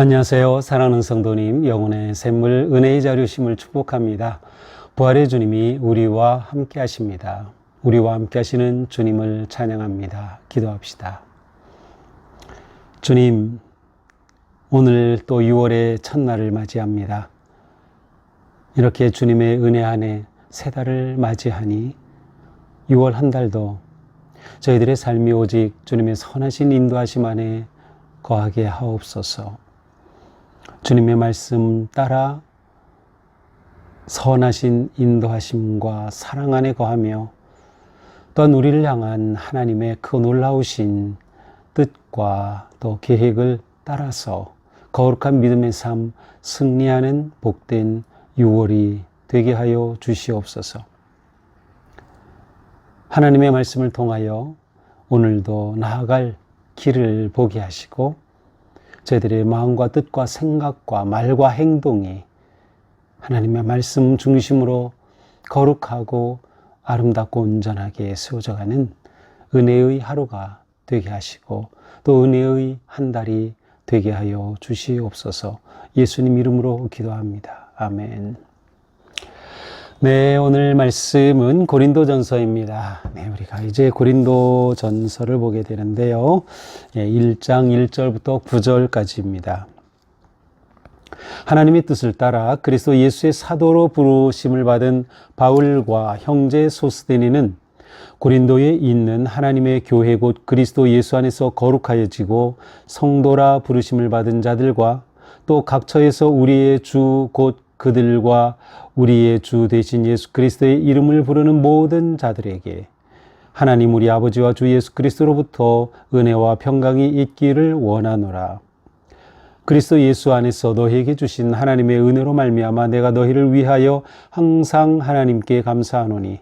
안녕하세요. 사랑하는 성도님, 영혼의 샘물 은혜의 자료심을 축복합니다. 부활의 주님이 우리와 함께 하십니다. 우리와 함께 하시는 주님을 찬양합니다. 기도합시다. 주님, 오늘 또 6월의 첫날을 맞이합니다. 이렇게 주님의 은혜 안에 새 달을 맞이하니 6월 한 달도 저희들의 삶이 오직 주님의 선하신 인도하심 안에 거하게 하옵소서. 주님의 말씀 따라 선하신 인도하심과 사랑 안에 거하며 또한 우리를 향한 하나님의 그 놀라우신 뜻과 또 계획을 따라서 거룩한 믿음의 삶 승리하는 복된 6월이 되게 하여 주시옵소서. 하나님의 말씀을 통하여 오늘도 나아갈 길을 보게 하시고 저희들의 마음과 뜻과 생각과 말과 행동이 하나님의 말씀 중심으로 거룩하고 아름답고 온전하게 세워져가는 은혜의 하루가 되게 하시고 또 은혜의 한 달이 되게 하여 주시옵소서. 예수님 이름으로 기도합니다. 아멘. 네, 오늘 말씀은 고린도전서입니다. 네, 우리가 이제 고린도전서를 보게 되는데요. 1장 1절부터 9절까지입니다. 하나님의 뜻을 따라 그리스도 예수의 사도로 부르심을 받은 바울과 형제 소스데니는 고린도에 있는 하나님의 교회 곧 그리스도 예수 안에서 거룩하여지고 성도라 부르심을 받은 자들과 또 각처에서 우리의 주 곧 그들과 우리의 주 되신 예수 그리스도의 이름을 부르는 모든 자들에게 하나님 우리 아버지와 주 예수 그리스도로부터 은혜와 평강이 있기를 원하노라. 그리스도 예수 안에서 너희에게 주신 하나님의 은혜로 말미암아 내가 너희를 위하여 항상 하나님께 감사하노니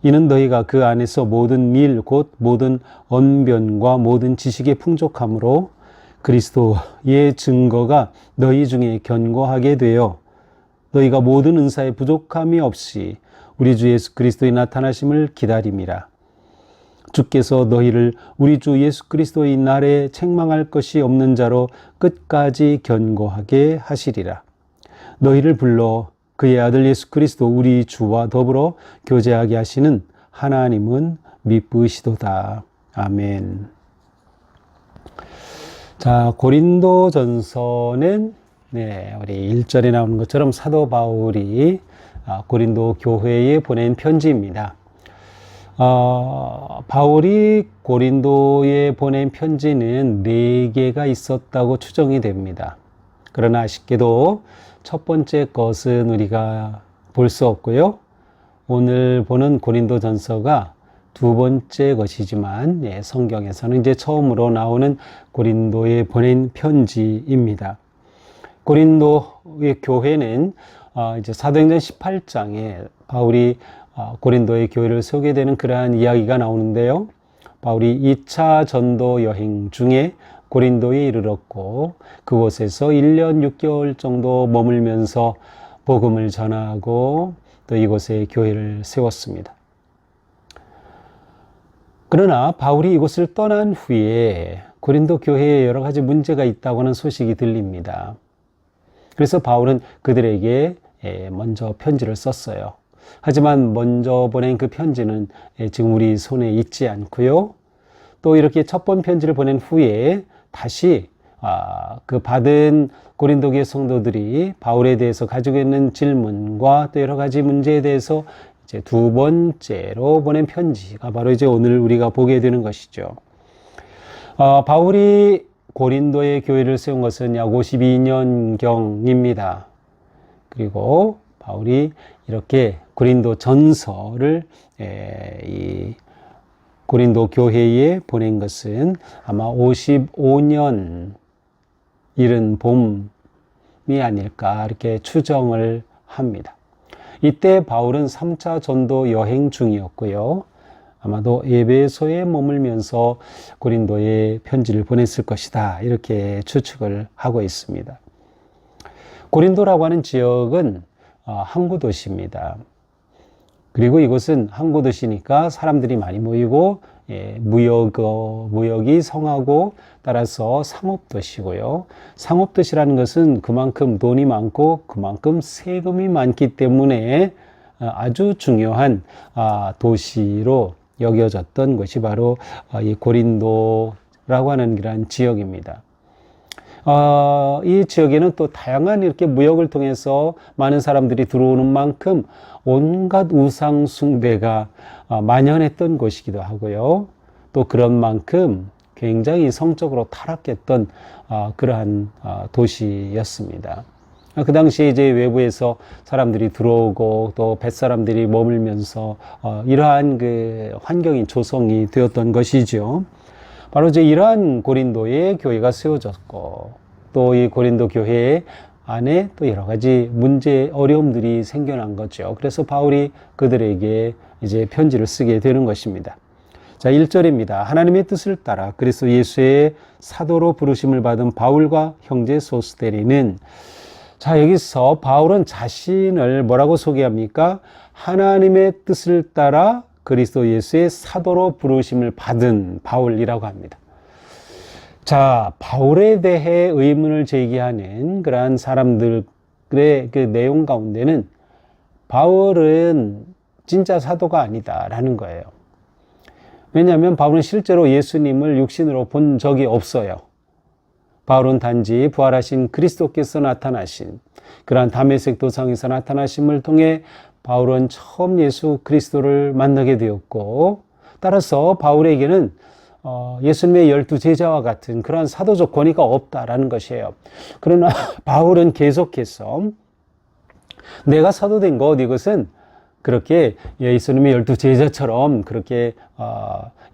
이는 너희가 그 안에서 모든 일 곧 모든 언변과 모든 지식의 풍족함으로 그리스도의 증거가 너희 중에 견고하게 되어 너희가 모든 은사에 부족함이 없이 우리 주 예수 그리스도의 나타나심을 기다림이라. 주께서 너희를 우리 주 예수 그리스도의 날에 책망할 것이 없는 자로 끝까지 견고하게 하시리라. 너희를 불러 그의 아들 예수 그리스도 우리 주와 더불어 교제하게 하시는 하나님은 미쁘시도다. 아멘. 자, 고린도전서는 우리 1절에 나오는 것처럼 사도 바울이 고린도 교회에 보낸 편지입니다. 바울이 고린도에 보낸 편지는 4개가 있었다고 추정이 됩니다. 그러나 아쉽게도 첫 번째 것은 우리가 볼 수 없고요. 오늘 보는 고린도전서가 두 번째 것이지만 성경에서는 이제 처음으로 나오는 고린도에 보낸 편지입니다. 고린도의 교회는 이제 사도행전 18장에 바울이 고린도의 교회를 세우게 되는 그러한 이야기가 나오는데요. 바울이 2차 전도 여행 중에 고린도에 이르렀고 그곳에서 1년 6개월 정도 머물면서 복음을 전하고 또 이곳에 교회를 세웠습니다. 그러나 바울이 이곳을 떠난 후에 고린도 교회에 여러 가지 문제가 있다고 하는 소식이 들립니다. 그래서 바울은 그들에게 먼저 편지를 썼어요. 하지만 먼저 보낸 그 편지는 지금 우리 손에 있지 않고요. 또 이렇게 첫 번 편지를 보낸 후에 다시 그 받은 고린도교회 성도들이 바울에 대해서 가지고 있는 질문과 또 여러 가지 문제에 대해서 이제 두 번째로 보낸 편지가 바로 이제 오늘 우리가 보게 되는 것이죠. 바울이 고린도의 교회를 세운 것은 약 52년경입니다. 그리고 바울이 이렇게 고린도 전서를 이 고린도 교회에 보낸 것은 아마 55년 이른 봄이 아닐까 이렇게 추정을 합니다. 이때 바울은 3차 전도 여행 중이었고요. 아마도 에베소에 머물면서 고린도에 편지를 보냈을 것이다 이렇게 추측을 하고 있습니다. 고린도라고 하는 지역은 항구 도시입니다. 그리고 이곳은 항구 도시니까 사람들이 많이 모이고 무역이 성하고 따라서 상업도시고요. 상업도시라는 것은 그만큼 돈이 많고 그만큼 세금이 많기 때문에 아주 중요한 도시로 여겨졌던 것이 바로 이 고린도라고 하는 그런 지역입니다. 이 지역에는 또 다양한 이렇게 무역을 통해서 많은 사람들이 들어오는 만큼 온갖 우상 숭배가 만연했던 곳이기도 하고요. 또 그런 만큼 굉장히 성적으로 타락했던 그러한 도시였습니다. 그 당시에 이제 외부에서 사람들이 들어오고 또 뱃사람들이 머물면서 이러한 그 환경이 조성이 되었던 것이죠. 바로 이제 이러한 고린도의 교회가 세워졌고 또 이 고린도 교회 안에 또 여러 가지 문제, 어려움들이 생겨난 거죠. 그래서 바울이 그들에게 이제 편지를 쓰게 되는 것입니다. 자, 1절입니다. 하나님의 뜻을 따라 그리스도 예수의 사도로 부르심을 받은 바울과 형제 소스테네는, 자, 여기서 바울은 자신을 뭐라고 소개합니까? 하나님의 뜻을 따라 그리스도 예수의 사도로 부르심을 받은 바울이라고 합니다. 자, 바울에 대해 의문을 제기하는 그러한 사람들의 그 내용 가운데는 바울은 진짜 사도가 아니다라는 거예요. 왜냐하면 바울은 실제로 예수님을 육신으로 본 적이 없어요. 바울은 단지 부활하신 그리스도께서 나타나신 그러한 다메섹 도상에서 나타나심을 통해 바울은 처음 예수 그리스도를 만나게 되었고, 따라서 바울에게는 예수님의 12 제자와 같은 그러한 사도적 권위가 없다라는 것이에요. 그러나 바울은 계속해서 내가 사도된 것, 이것은 그렇게 예수님의 12 제자처럼 그렇게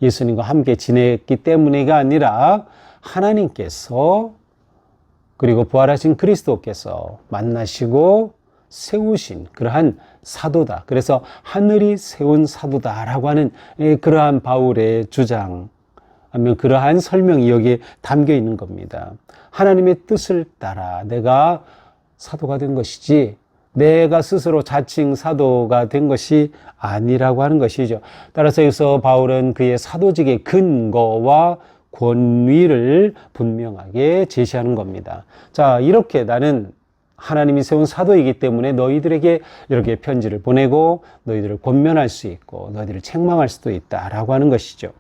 예수님과 함께 지냈기 때문이가 아니라 하나님께서 그리고 부활하신 그리스도께서 만나시고 세우신 그러한 사도다. 그래서 하늘이 세운 사도다라고 하는 그러한 바울의 주장, 아니면 그러한 설명이 여기에 담겨 있는 겁니다. 하나님의 뜻을 따라 내가 사도가 된 것이지 내가 스스로 자칭 사도가 된 것이 아니라고 하는 것이죠. 따라서 여기서 바울은 그의 사도직의 근거와 권위를 분명하게 제시하는 겁니다. 자, 이렇게 나는 하나님이 세운 사도이기 때문에 너희들에게 이렇게 편지를 보내고 너희들을 권면할 수 있고 너희들을 책망할 수도 있다라고 하는 것이죠.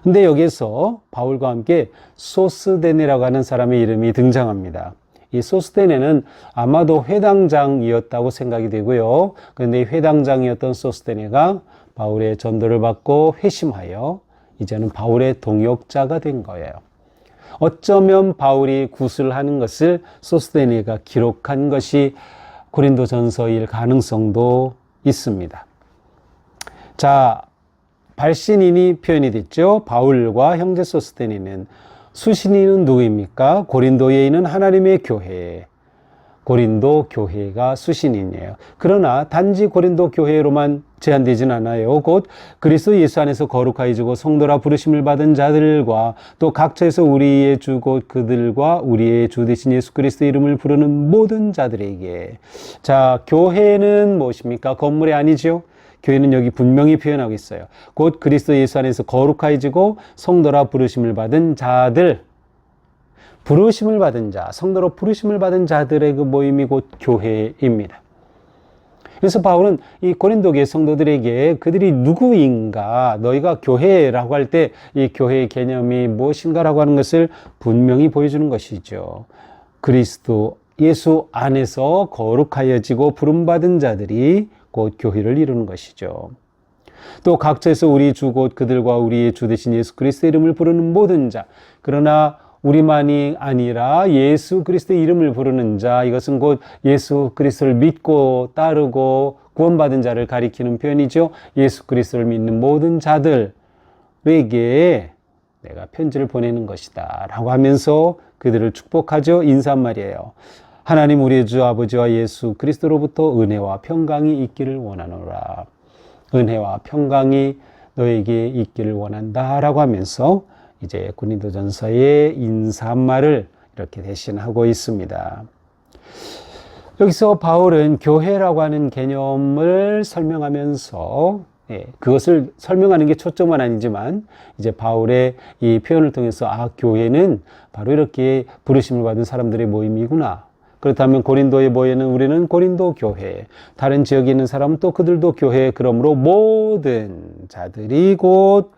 근데 여기서 바울과 함께 소스데네라고 하는 사람의 이름이 등장합니다. 이 소스데네는 아마도 회당장이었다고 생각이 되고요. 그런데 이 회당장이었던 소스데네가 바울의 전도를 받고 회심하여 이제는 바울의 동역자가 된 거예요. 어쩌면 바울이 구슬하는 것을 소스데네가 기록한 것이 고린도전서일 가능성도 있습니다. 자, 발신인이 표현이 됐죠. 바울과 형제 소스데네는, 수신인은 누구입니까? 고린도에 있는 하나님의 교회, 고린도 교회가 수신인이에요. 그러나 단지 고린도 교회로만 제한되진 않아요. 곧 그리스도 예수 안에서 거룩하여지고 성도라 부르심을 받은 자들과 또 각처에서 우리의 주 곧 그들과 우리의 주 되신 예수 그리스도 이름을 부르는 모든 자들에게. 자, 교회는 무엇입니까? 건물이 아니죠. 교회는 여기 분명히 표현하고 있어요. 곧 그리스도 예수 안에서 거룩하여지고 성도라 부르심을 받은 자들, 부르심을 받은 자, 성도로 부르심을 받은 자들의 그 모임이 곧 교회입니다. 그래서 바울은 이 고린도 교회 성도들에게 그들이 누구인가, 너희가 교회라고 할 때 이 교회의 개념이 무엇인가라고 하는 것을 분명히 보여주는 것이죠. 그리스도 예수 안에서 거룩하여지고 부름받은 자들이 곧 교회를 이루는 것이죠. 또 각처에서 우리 주 곧 그들과 우리의 주 되신 예수 그리스도 이름을 부르는 모든 자, 그러나 우리만이 아니라 예수 그리스도의 이름을 부르는 자, 이것은 곧 예수 그리스도를 믿고 따르고 구원받은 자를 가리키는 표현이죠. 예수 그리스도를 믿는 모든 자들에게 내가 편지를 보내는 것이다 라고 하면서 그들을 축복하죠. 인사말이에요. 하나님 우리의 주 아버지와 예수 그리스도로부터 은혜와 평강이 있기를 원하노라. 은혜와 평강이 너에게 있기를 원한다 라고 하면서 이제 고린도전서의 인사말을 이렇게 대신하고 있습니다. 여기서 바울은 교회라고 하는 개념을 설명하면서 그것을 설명하는 게 초점은 아니지만 이제 바울의 이 표현을 통해서 교회는 바로 이렇게 부르심을 받은 사람들의 모임이구나. 그렇다면 고린도에 모이는 우리는 고린도 교회, 다른 지역에 있는 사람은 또 그들도 교회, 그러므로 모든 자들이 곧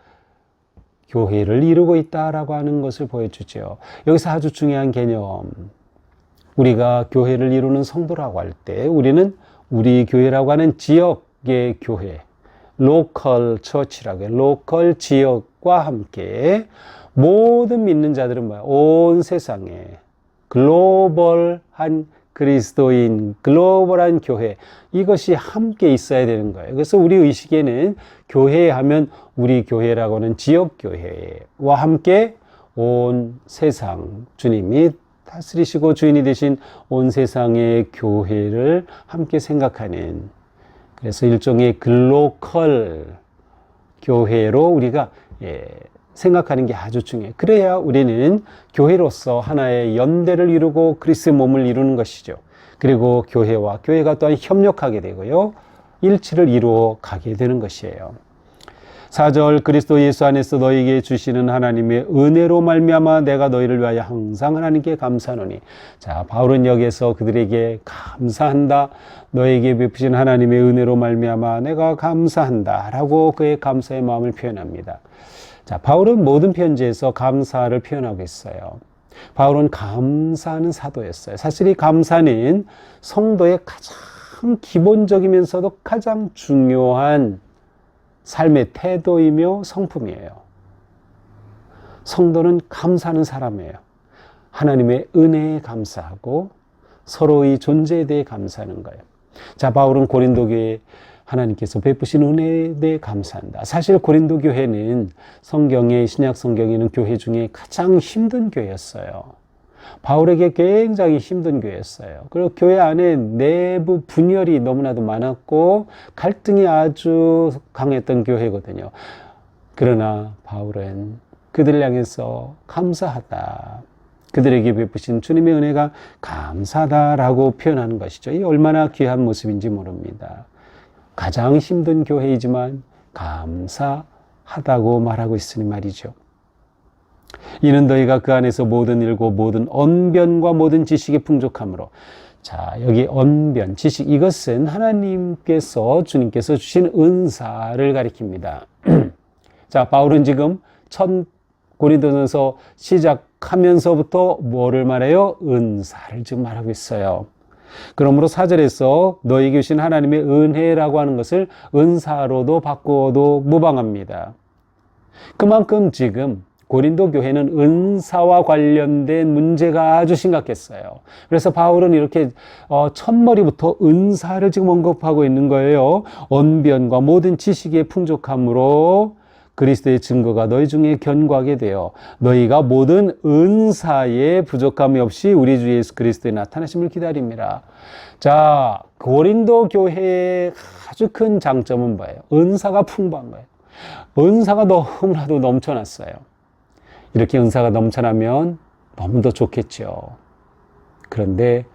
교회를 이루고 있다라고 하는 것을 보여주죠. 여기서 아주 중요한 개념, 우리가 교회를 이루는 성도라고 할 때 우리는 우리 교회라고 하는 지역의 교회, 로컬 처치라고 해요. 로컬 지역과 함께 모든 믿는 자들은 뭐야? 온 세상에 글로벌한 그리스도인, 글로벌한 교회, 이것이 함께 있어야 되는 거예요. 그래서 우리 의식에는 교회 하면 우리 교회라고는 지역교회와 함께 온 세상, 주님이 다스리시고 주인이 되신 온 세상의 교회를 함께 생각하는, 그래서 일종의 글로컬 교회로 우리가 생각하는 게 아주 중요해요. 그래야 우리는 교회로서 하나의 연대를 이루고 그리스도의 몸을 이루는 것이죠. 그리고 교회가 또한 협력하게 되고요, 일치를 이루어 가게 되는 것이에요. 4절, 그리스도 예수 안에서 너희에게 주시는 하나님의 은혜로 말미암아 내가 너희를 위하여 항상 하나님께 감사하노니. 자, 바울은 여기에서 그들에게 감사한다, 너에게 베푸신 하나님의 은혜로 말미암아 내가 감사한다 라고 그의 감사의 마음을 표현합니다. 자, 바울은 모든 편지에서 감사를 표현하고 있어요. 바울은 감사하는 사도였어요. 사실 이 감사는 성도의 가장 기본적이면서도 가장 중요한 삶의 태도이며 성품이에요. 성도는 감사하는 사람이에요. 하나님의 은혜에 감사하고 서로의 존재에 대해 감사하는 거예요. 자, 바울은 고린도 교회에 하나님께서 베푸신 은혜에 대해 감사한다. 사실 고린도 교회는 성경의, 신약 성경에는 교회 중에 가장 힘든 교회였어요. 바울에게 굉장히 힘든 교회였어요. 그리고 교회 안에 내부 분열이 너무나도 많았고 갈등이 아주 강했던 교회거든요. 그러나 바울은 그들을 향해서 감사하다, 그들에게 베푸신 주님의 은혜가 감사하다라고 표현하는 것이죠. 이 얼마나 귀한 모습인지 모릅니다. 가장 힘든 교회이지만 감사하다고 말하고 있으니 말이죠. 이는 너희가 그 안에서 모든 일고 모든 언변과 모든 지식의 풍족함으로. 자, 여기 언변, 지식, 이것은 하나님께서, 주님께서 주신 은사를 가리킵니다. 자, 바울은 지금 첫 고린도전서 시작하면서부터 뭐를 말해요? 은사를 지금 말하고 있어요. 그러므로 4절에서 너희에게 주신 하나님의 은혜라고 하는 것을 은사로도 바꾸어도 무방합니다. 그만큼 지금 고린도 교회는 은사와 관련된 문제가 아주 심각했어요. 그래서 바울은 이렇게 첫머리부터 은사를 지금 언급하고 있는 거예요. 언변과 모든 지식의 풍족함으로 그리스도의 증거가 너희 중에 견고하게 되어 너희가 모든 은사에 부족함이 없이 우리 주 예수 그리스도의 나타나심을 기다립니다. 자, 고린도 교회의 아주 큰 장점은 뭐예요? 은사가 풍부한 거예요. 은사가 너무나도 넘쳐났어요. 이렇게 은사가 넘쳐나면 너무 더 좋겠죠. 그런데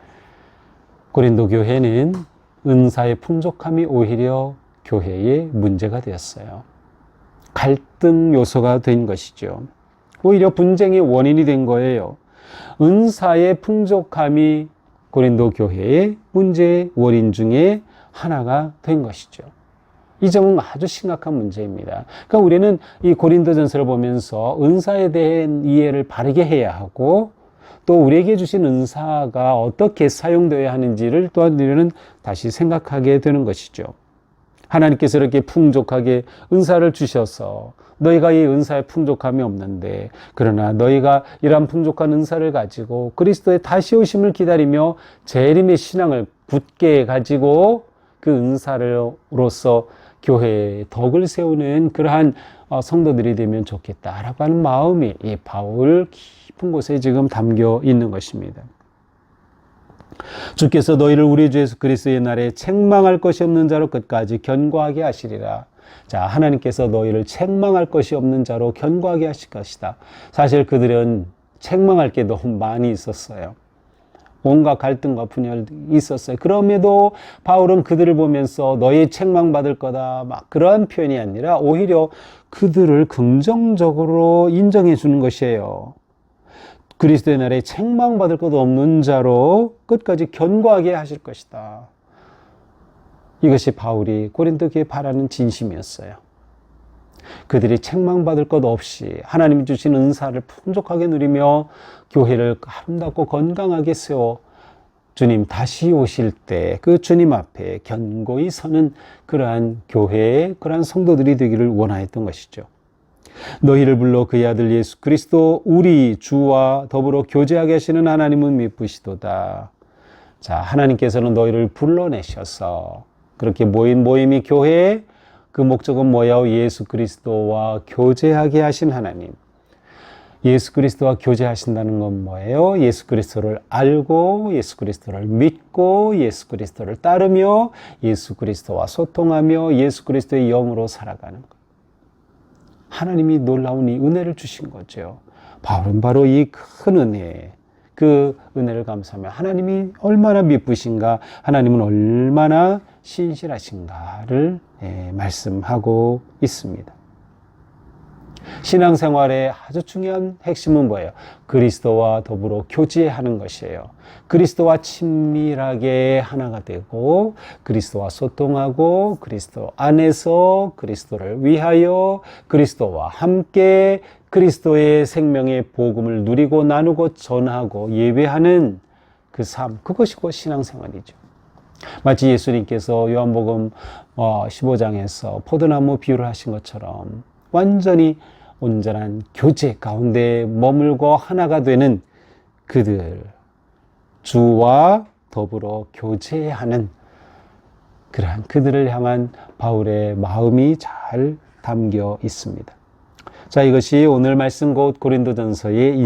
고린도 교회는 은사의 풍족함이 오히려 교회의 문제가 되었어요. 갈등 요소가 된 것이죠. 오히려 분쟁의 원인이 된 거예요. 은사의 풍족함이 고린도 교회의 문제의 원인 중에 하나가 된 것이죠. 이 점은 아주 심각한 문제입니다. 그러니까 우리는 이 고린도전서를 보면서 은사에 대한 이해를 바르게 해야 하고, 또 우리에게 주신 은사가 어떻게 사용되어야 하는지를 또한 우리는 다시 생각하게 되는 것이죠. 하나님께서 이렇게 풍족하게 은사를 주셔서 너희가 이 은사에 풍족함이 없는데, 그러나 너희가 이러한 풍족한 은사를 가지고 그리스도의 다시 오심을 기다리며 재림의 신앙을 굳게 가지고 그 은사로서 교회에 덕을 세우는 그러한 성도들이 되면 좋겠다라고 하는 마음이 이 바울 깊은 곳에 지금 담겨 있는 것입니다. 주께서 너희를 우리 주 예수 그리스도의 날에 책망할 것이 없는 자로 끝까지 견고하게 하시리라. 자, 하나님께서 너희를 책망할 것이 없는 자로 견고하게 하실 것이다. 사실 그들은 책망할 게 너무 많이 있었어요. 온갖 갈등과 분열이 있었어요. 그럼에도 바울은 그들을 보면서 너희 책망받을 거다 막 그러한 표현이 아니라 오히려 그들을 긍정적으로 인정해 주는 것이에요. 그리스도의 날에 책망받을 것 없는 자로 끝까지 견고하게 하실 것이다. 이것이 바울이 고린도 교회에 바라는 진심이었어요. 그들이 책망받을 것 없이 하나님이 주신 은사를 풍족하게 누리며 교회를 아름답고 건강하게 세워 주님 다시 오실 때 그 주님 앞에 견고히 서는 그러한 교회의 그러한 성도들이 되기를 원하였던 것이죠. 너희를 불러 그의 아들 예수 그리스도 우리 주와 더불어 교제하게 하시는 하나님은 미쁘시도다. 자, 하나님께서는 너희를 불러내셔서 그렇게 모임이 교회의 그 목적은 뭐야? 예수 그리스도와 교제하게 하신 하나님. 예수 그리스도와 교제하신다는 건 뭐예요? 예수 그리스도를 알고 예수 그리스도를 믿고 예수 그리스도를 따르며 예수 그리스도와 소통하며 예수 그리스도의 영으로 살아가는 것. 하나님이 놀라운 이 은혜를 주신 거죠. 바울은 바로 이 큰 은혜, 그 은혜를 감사하며 하나님이 얼마나 미쁘신가, 하나님은 얼마나 신실하신가를 말씀하고 있습니다. 신앙생활의 아주 중요한 핵심은 뭐예요? 그리스도와 더불어 교제하는 것이에요. 그리스도와 친밀하게 하나가 되고 그리스도와 소통하고 그리스도 안에서 그리스도를 위하여 그리스도와 함께 그리스도의 생명의 복음을 누리고 나누고 전하고 예배하는 그 삶, 그것이 곧 신앙생활이죠. 마치 예수님께서 요한복음 15장에서 포도나무 비유를 하신 것처럼 완전히 온전한 교제 가운데 머물고 하나가 되는 그들, 주와 더불어 교제하는 그러한 그들을 향한 바울의 마음이 잘 담겨 있습니다. 자, 이것이 오늘 말씀 곧 고린도전서의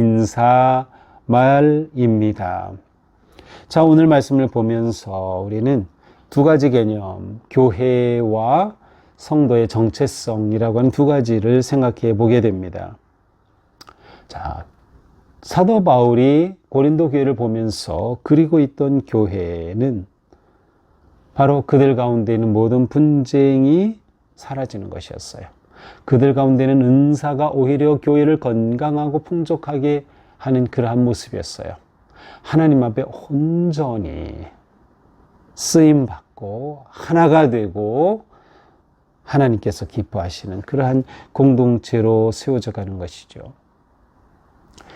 인사말입니다. 자, 오늘 말씀을 보면서 우리는 두 가지 개념, 교회와 성도의 정체성이라고 하는 두 가지를 생각해 보게 됩니다. 자, 사도 바울이 고린도 교회를 보면서 그리고 있던 교회는 바로 그들 가운데 있는 모든 분쟁이 사라지는 것이었어요. 그들 가운데는 은사가 오히려 교회를 건강하고 풍족하게 하는 그러한 모습이었어요. 하나님 앞에 온전히 쓰임받고 하나가 되고 하나님께서 기뻐하시는 그러한 공동체로 세워져 가는 것이죠.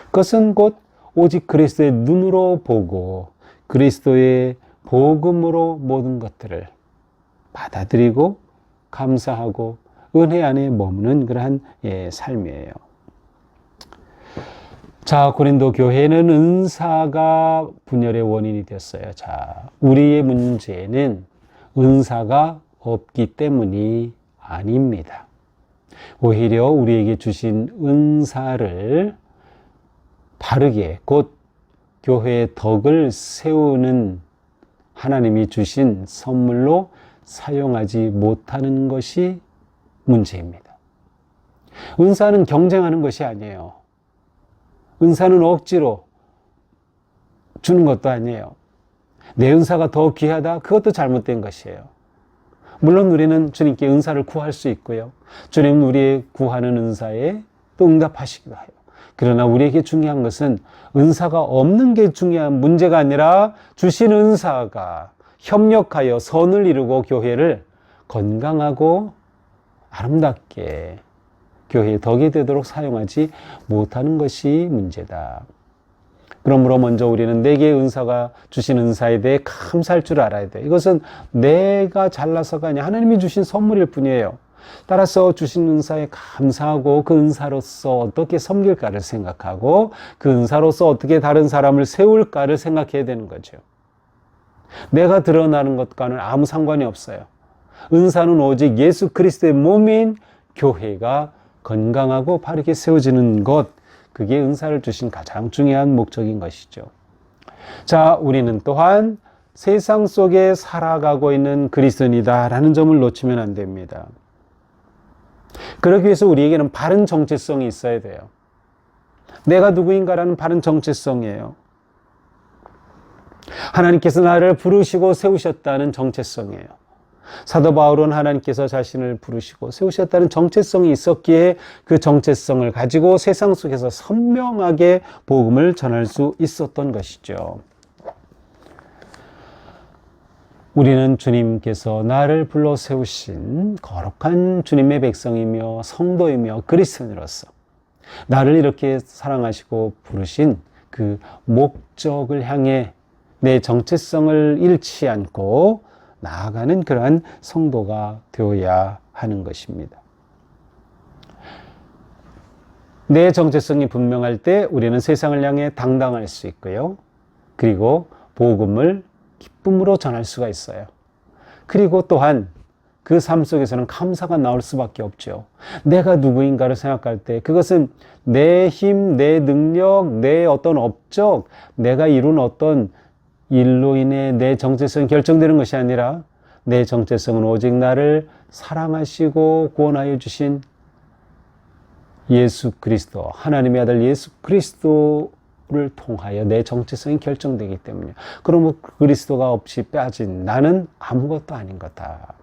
그것은 곧 오직 그리스도의 눈으로 보고 그리스도의 복음으로 모든 것들을 받아들이고 감사하고 은혜 안에 머무는 그러한 삶이에요. 자, 고린도 교회는 은사가 분열의 원인이 되었어요. 자, 우리의 문제는 은사가 없기 때문이 아닙니다. 오히려 우리에게 주신 은사를 바르게 곧 교회의 덕을 세우는 하나님이 주신 선물로 사용하지 못하는 것이 문제입니다. 은사는 경쟁하는 것이 아니에요. 은사는 억지로 주는 것도 아니에요. 내 은사가 더 귀하다? 그것도 잘못된 것이에요. 물론 우리는 주님께 은사를 구할 수 있고요. 주님은 우리의 구하는 은사에 또 응답하시기도 해요. 그러나 우리에게 중요한 것은 은사가 없는 게 중요한 문제가 아니라 주신 은사가 협력하여 선을 이루고 교회를 건강하고 아름답게 교회의 덕이 되도록 사용하지 못하는 것이 문제다. 그러므로 먼저 우리는 내게 은사가 주신 은사에 대해 감사할 줄 알아야 돼. 이것은 내가 잘나서가 아니라 하나님이 주신 선물일 뿐이에요. 따라서 주신 은사에 감사하고 그 은사로서 어떻게 섬길까를 생각하고 그 은사로서 어떻게 다른 사람을 세울까를 생각해야 되는 거죠. 내가 드러나는 것과는 아무 상관이 없어요. 은사는 오직 예수 그리스도의 몸인 교회가 건강하고 바르게 세워지는 것, 그게 은사를 주신 가장 중요한 목적인 것이죠. 자, 우리는 또한 세상 속에 살아가고 있는 그리스도인이다라는 점을 놓치면 안 됩니다. 그러기 위해서 우리에게는 바른 정체성이 있어야 돼요. 내가 누구인가라는 바른 정체성이에요. 하나님께서 나를 부르시고 세우셨다는 정체성이에요. 사도 바울은 하나님께서 자신을 부르시고 세우셨다는 정체성이 있었기에 그 정체성을 가지고 세상 속에서 선명하게 복음을 전할 수 있었던 것이죠. 우리는 주님께서 나를 불러 세우신 거룩한 주님의 백성이며 성도이며 그리스도인으로서 나를 이렇게 사랑하시고 부르신 그 목적을 향해 내 정체성을 잃지 않고 나아가는 그러한 성도가 되어야 하는 것입니다. 내 정체성이 분명할 때 우리는 세상을 향해 당당할 수 있고요. 그리고 복음을 기쁨으로 전할 수가 있어요. 그리고 또한 그 삶 속에서는 감사가 나올 수밖에 없죠. 내가 누구인가를 생각할 때 그것은 내 힘, 내 능력, 내 어떤 업적, 내가 이룬 어떤 일로 인해 내 정체성이 결정되는 것이 아니라 내 정체성은 오직 나를 사랑하시고 구원하여 주신 예수 그리스도, 하나님의 아들 예수 그리스도를 통하여 내 정체성이 결정되기 때문이에요. 그러면 그리스도가 없이 빠진 나는 아무것도 아닌 거다.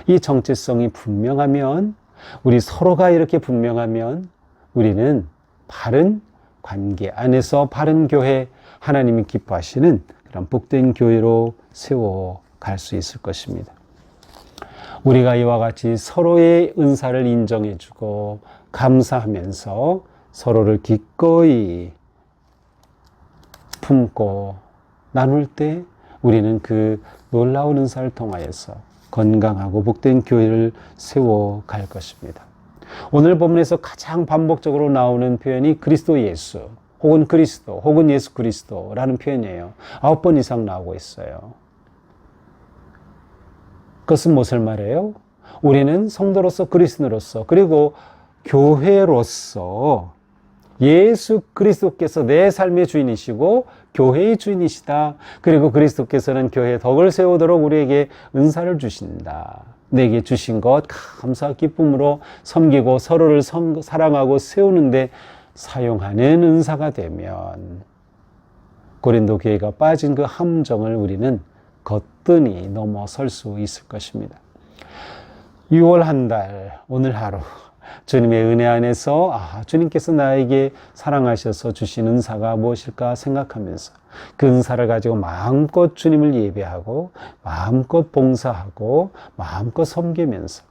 이 정체성이 분명하면, 우리 서로가 이렇게 분명하면 우리는 바른 관계 안에서 바른 교회, 하나님이 기뻐하시는 그런 복된 교회로 세워갈 수 있을 것입니다. 우리가 이와 같이 서로의 은사를 인정해주고 감사하면서 서로를 기꺼이 품고 나눌 때 우리는 그 놀라운 은사를 통하여서 건강하고 복된 교회를 세워갈 것입니다. 오늘 본문에서 가장 반복적으로 나오는 표현이 그리스도 예수, 혹은 그리스도, 혹은 예수 그리스도라는 표현이에요. 9번 이상 나오고 있어요. 그것은 무엇을 말해요? 우리는 성도로서 그리스도로서 그리고 교회로서 예수 그리스도께서 내 삶의 주인이시고 교회의 주인이시다. 그리고 그리스도께서는 교회의 덕을 세우도록 우리에게 은사를 주신다. 내게 주신 것 감사와 기쁨으로 섬기고 서로를 사랑하고 세우는데 사용하는 은사가 되면 고린도 교회가 빠진 그 함정을 우리는 거뜬히 넘어설 수 있을 것입니다. 6월 한 달, 오늘 하루 주님의 은혜 안에서 주님께서 나에게 사랑하셔서 주신 은사가 무엇일까 생각하면서 그 은사를 가지고 마음껏 주님을 예배하고 마음껏 봉사하고 마음껏 섬기면서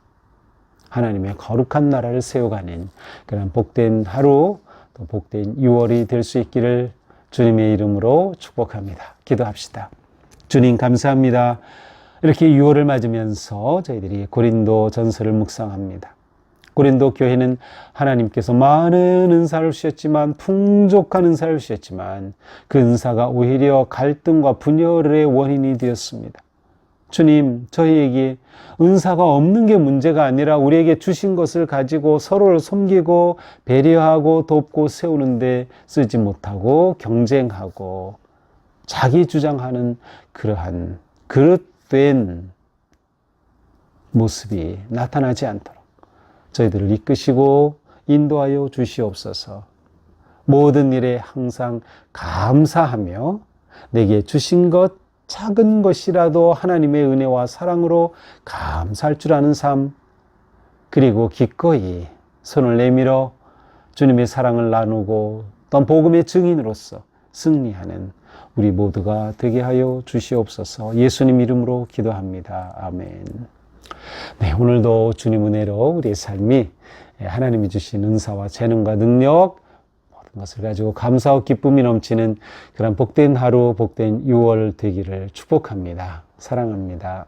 하나님의 거룩한 나라를 세워가는 그런 복된 하루, 또 복된 6월이 될 수 있기를 주님의 이름으로 축복합니다. 기도합시다. 주님 감사합니다. 이렇게 6월을 맞으면서 저희들이 고린도 전서를 묵상합니다. 고린도 교회는 하나님께서 많은 은사를 주셨지만, 풍족한 은사를 주셨지만 그 은사가 오히려 갈등과 분열의 원인이 되었습니다. 주님, 저희에게 은사가 없는 게 문제가 아니라 우리에게 주신 것을 가지고 서로를 섬기고 배려하고 돕고 세우는데 쓰지 못하고 경쟁하고 자기 주장하는 그러한 그릇된 모습이 나타나지 않도록 저희들을 이끄시고 인도하여 주시옵소서. 모든 일에 항상 감사하며 내게 주신 것 작은 것이라도 하나님의 은혜와 사랑으로 감사할 줄 아는 삶, 그리고 기꺼이 손을 내밀어 주님의 사랑을 나누고 또 복음의 증인으로서 승리하는 우리 모두가 되게 하여 주시옵소서. 예수님 이름으로 기도합니다. 아멘. 네, 오늘도 주님 은혜로 우리의 삶이 하나님이 주신 은사와 재능과 능력 모든 것을 가지고 감사와 기쁨이 넘치는 그런 복된 하루, 복된 6월 되기를 축복합니다. 사랑합니다.